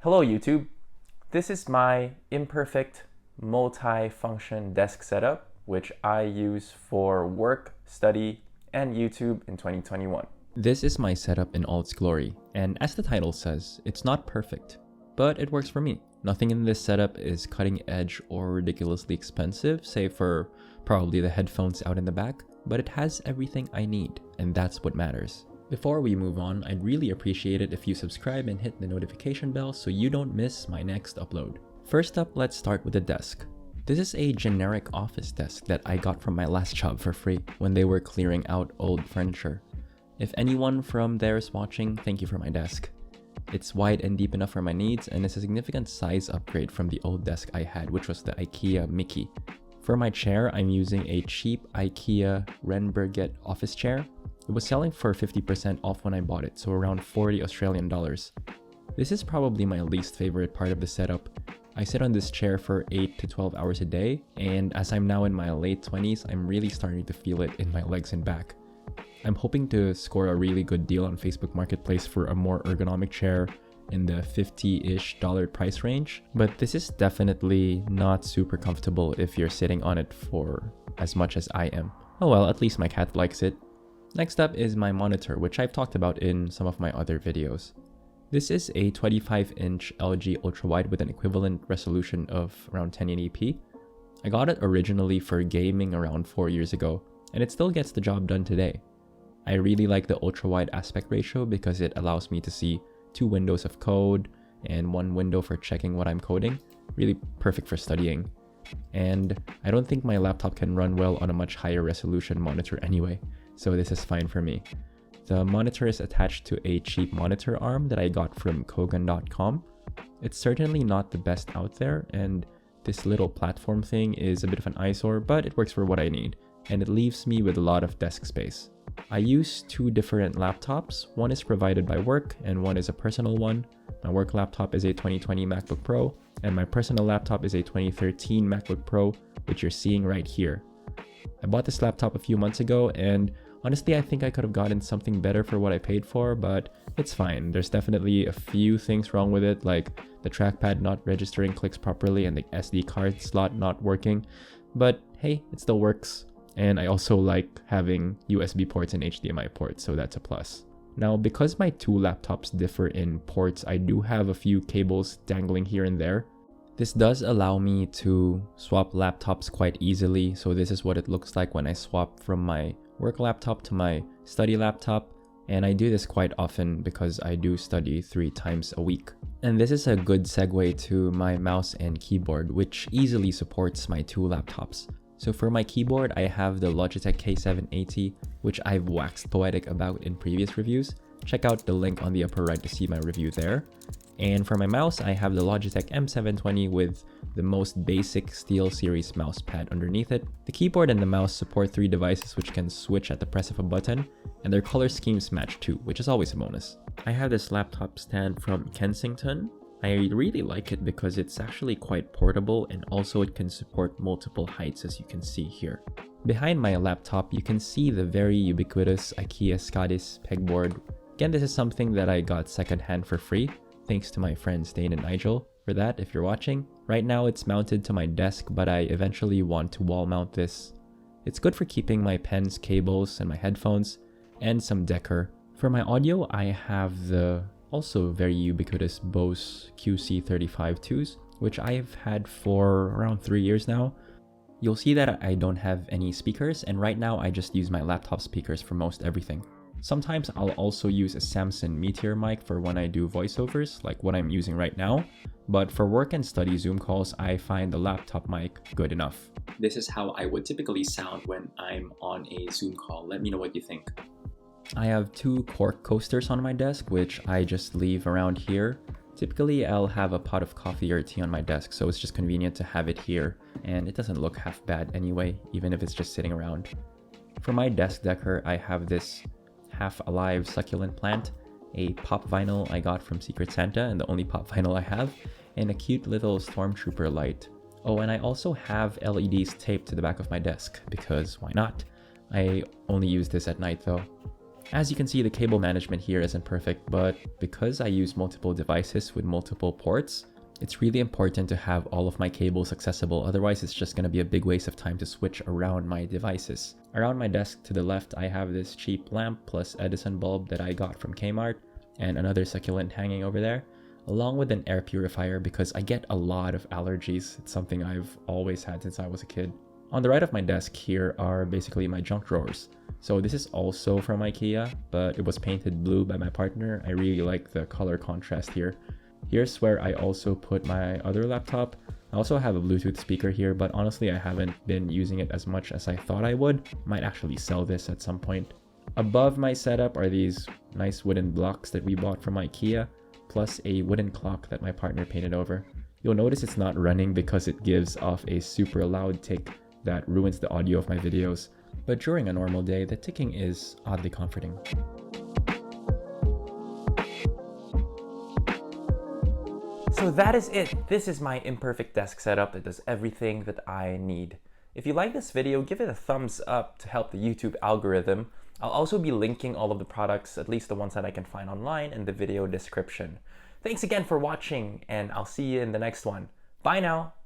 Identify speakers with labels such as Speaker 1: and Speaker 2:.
Speaker 1: Hello YouTube, this is my imperfect multi-function desk setup which I use for work, study, and YouTube in 2021.
Speaker 2: This is my setup in all its glory, and as the title says, it's not perfect, but it works for me. Nothing in this setup is cutting edge or ridiculously expensive, save for probably the headphones out in the back, but it has everything I need, and that's what matters. Before we move on, I'd really appreciate it if you subscribe and hit the notification bell so you don't miss my next upload. First up, let's start with the desk. This is a generic office desk that I got from my last job for free when they were clearing out old furniture. If anyone from there is watching, thank you for my desk. It's wide and deep enough for my needs, and it's a significant size upgrade from the old desk I had, which was the IKEA Mickey. For my chair, I'm using a cheap IKEA Renberget office chair. It was selling for 50% off when I bought it, so around 40 Australian dollars. This is probably my least favorite part of the setup. I sit on this chair for 8 to 12 hours a day, and as I'm now in my late 20s, I'm really starting to feel it in my legs and back. I'm hoping to score a really good deal on Facebook Marketplace for a more ergonomic chair in the $50-ish price range, but this is definitely not super comfortable if you're sitting on it for as much as I am. Oh well, at least my cat likes it. Next up is my monitor, which I've talked about in some of my other videos. This is a 25-inch LG ultrawide with an equivalent resolution of around 1080p. I got it originally for gaming around 4 years ago, and it still gets the job done today. I really like the ultrawide aspect ratio because it allows me to see 2 windows of code and 1 window for checking what I'm coding. Really perfect for studying. And I don't think my laptop can run well on a much higher resolution monitor anyway, so this is fine for me. The monitor is attached to a cheap monitor arm that I got from Kogan.com. It's certainly not the best out there, and this little platform thing is a bit of an eyesore, but it works for what I need, and it leaves me with a lot of desk space. I use 2 different laptops. One is provided by work and one is a personal one. My work laptop is a 2020 Macbook Pro and my personal laptop is a 2013 MacBook Pro, which you're seeing right here. I bought this laptop a few months ago, and honestly I think I could have gotten something better for what I paid for, but it's fine. There's definitely a few things wrong with it, like the trackpad not registering clicks properly and the SD card slot not working, but hey, it still works. And I also like having USB ports and HDMI ports, so that's a plus. Now, because my 2 laptops differ in ports, I do have a few cables dangling here and there. This does allow me to swap laptops quite easily, so this is what it looks like when I swap from my work laptop to my study laptop, and I do this quite often because I do study 3 times a week. And this is a good segue to my mouse and keyboard, which easily supports my 2 laptops. So for my keyboard, I have the Logitech K780, which I've waxed poetic about in previous reviews. Check out the link on the upper right to see my review there. And for my mouse, I have the Logitech M720 with the most basic SteelSeries mouse pad underneath it. The keyboard and the mouse support 3 devices which can switch at the press of a button, and their color schemes match too, which is always a bonus. I have this laptop stand from Kensington. I really like it because it's actually quite portable, and also it can support multiple heights, as you can see here. Behind my laptop, you can see the very ubiquitous IKEA Scottish pegboard. Again, this is something that I got secondhand for free. Thanks to my friends Dane and Nigel for that, if you're watching. Right now it's mounted to my desk, but I eventually want to wall mount this. It's good for keeping my pens, cables, and my headphones, and some decor. For my audio, I have the also very ubiquitous Bose QC35-2s, which I've had for around 3 years now. You'll see that I don't have any speakers, and right now I just use my laptop speakers for most everything. Sometimes I'll also use a Samsung Meteor mic for when I do voiceovers, like what I'm using right now, but for work and study Zoom calls, I find the laptop mic good enough. This is how I would typically sound when I'm on a Zoom call. Let me know what you think. I have 2 cork coasters on my desk, which I just leave around here. Typically, I'll have a pot of coffee or tea on my desk, so it's just convenient to have it here, and it doesn't look half bad anyway, even if it's just sitting around. For my desk decor, I have this half-alive succulent plant, a pop vinyl I got from Secret Santa, and the only pop vinyl I have, and a cute little stormtrooper light. Oh, and I also have LEDs taped to the back of my desk, because why not? I only use this at night though. As you can see, the cable management here isn't perfect, but because I use multiple devices with multiple ports, it's really important to have all of my cables accessible, otherwise it's just going to be a big waste of time to switch around my devices. Around my desk to the left, I have this cheap lamp plus Edison bulb that I got from Kmart, and another succulent hanging over there, along with an air purifier because I get a lot of allergies. It's something I've always had since I was a kid. On the right of my desk here are basically my junk drawers. So this is also from IKEA, but it was painted blue by my partner. I really like the color contrast here. Here's where I also put my other laptop. I also have a Bluetooth speaker here, but honestly I haven't been using it as much as I thought I would. Might actually sell this at some point. Above my setup are these nice wooden blocks that we bought from IKEA, plus a wooden clock that my partner painted over. You'll notice it's not running because it gives off a super loud tick that ruins the audio of my videos, but during a normal day, the ticking is oddly comforting.
Speaker 1: So that is it. This is my imperfect desk setup that does everything that I need. If you like this video, give it a thumbs up to help the YouTube algorithm. I'll also be linking all of the products, at least the ones that I can find online, in the video description. Thanks again for watching, and I'll see you in the next one. Bye now!